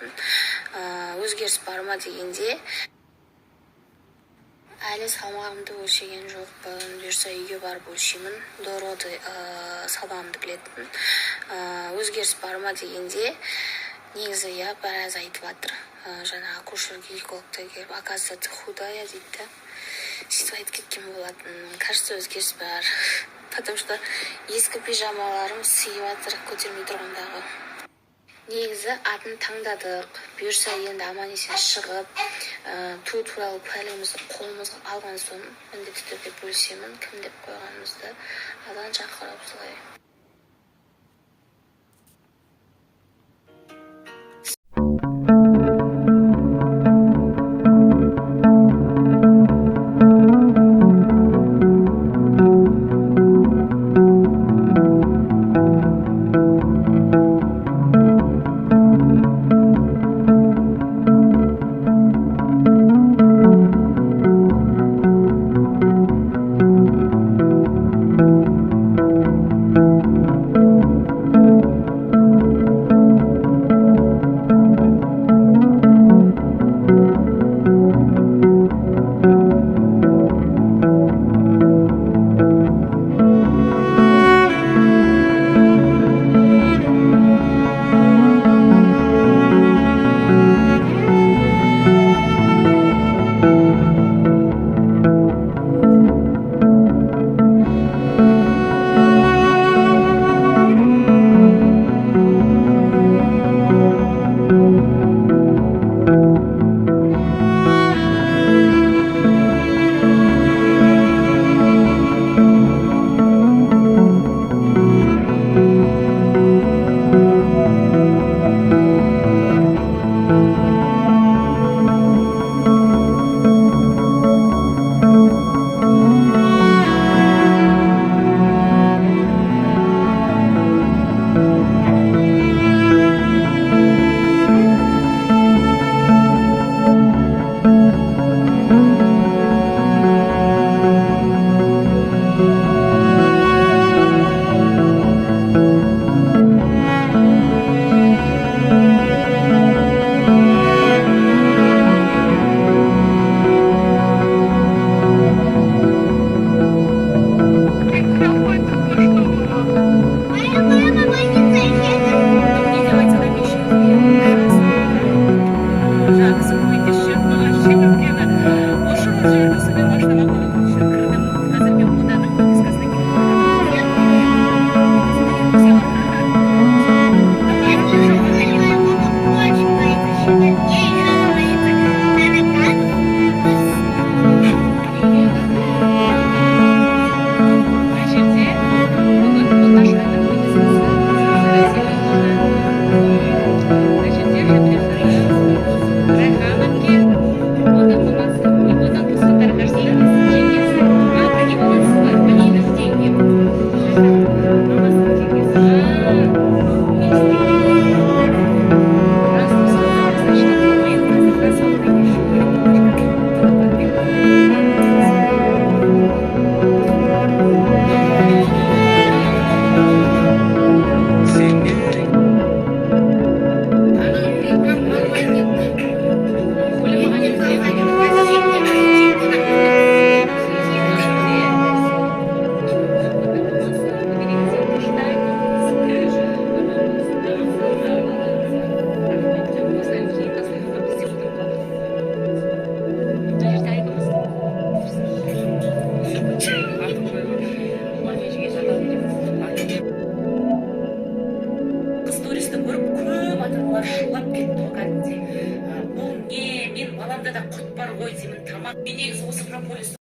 болатын. Өзгеріс бар ма дегенде, әлі салмағымды өлшеген жоқпын. Бұйырса үйге барып өлшеймін. До роды салмағымды білетін. Өзгеріс бар ма дегенде, негізі біраз айтып жатыр. Жаңа акушер-гинекологтар келіп, оказывается, ты худая дейді. Сөйтіп айтып кеткен болатын. Кажется, өзгеріс бар. Потому что ескі пижамаларым сыйып жатыр көтермей тұрғандағы. Негізі атын таңдадық. Бұйырса енді аман-есен шығып, туу туралы пәлімізді қолымызға алған соң міндетті түрде бөлісемін. Кім деп қойғанымызды адан шақырып солай. шулап кетті кәдімгідей. Бұл не, мен баламда да құрт бар ғой деймін, тамақ. Мен негізі осы прополис